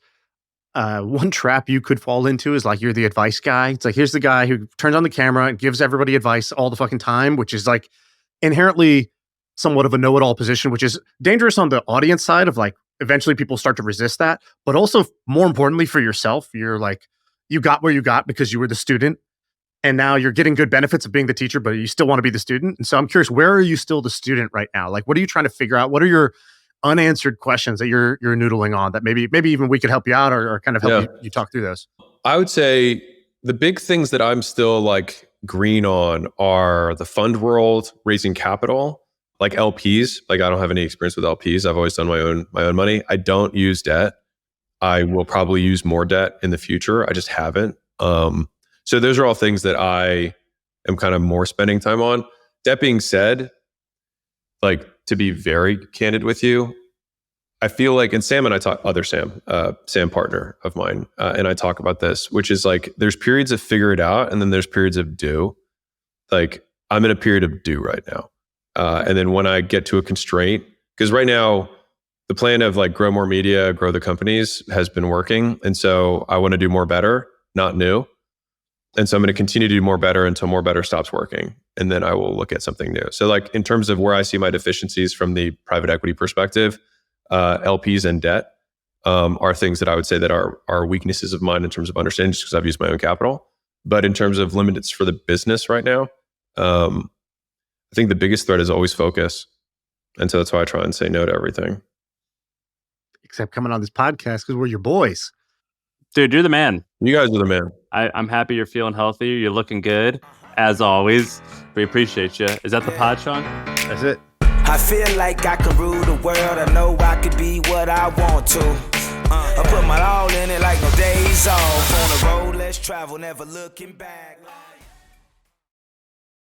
one trap you could fall into is like, you're the advice guy. It's like, here's the guy who turns on the camera and gives everybody advice all the fucking time, which is like inherently somewhat of a know-it-all position, which is dangerous on the audience side of like, eventually people start to resist that. But also more importantly for yourself, you're like, you got where you got because you were the student. And now you're getting good benefits of being the teacher, but you still want to be the student. And so I'm curious, where are you still the student right now? Like, what are you trying to figure out? What are your unanswered questions that you're noodling on that maybe even we could help you out or kind of help you talk through those? I would say the big things that I'm still like green on are the fund world, raising capital, like LPs. Like I don't have any experience with LPs. I've always done my own money. I don't use debt. I will probably use more debt in the future. I just haven't. So those are all things that I am kind of more spending time on. That being said, like to be very candid with you, I feel like, and Sam and I talk, Sam partner of mine, and I talk about this, which is like, there's periods of figure it out and then there's periods of do. Like I'm in a period of do right now. And then when I get to a constraint, because right now the plan of like grow more media, grow the companies has been working. And so I want to do more better, not new. And so I'm going to continue to do more better until more better stops working. And then I will look at something new. So like in terms of where I see my deficiencies from the private equity perspective, LPs and debt are things that I would say that are weaknesses of mine in terms of understanding, just because I've used my own capital. But in terms of limits for the business right now, I think the biggest threat is always focus. And so that's why I try and say no to everything. Except coming on this podcast because we're your boys. Dude, you're the man. You guys are the man. I'm happy you're feeling healthy. You're looking good, as always. We appreciate you. Is that the pod, Shaan? That's it. I feel like I can rule the world. I know I could be what I want to. I put my all in it like no days off. On the road, let's travel, never looking back.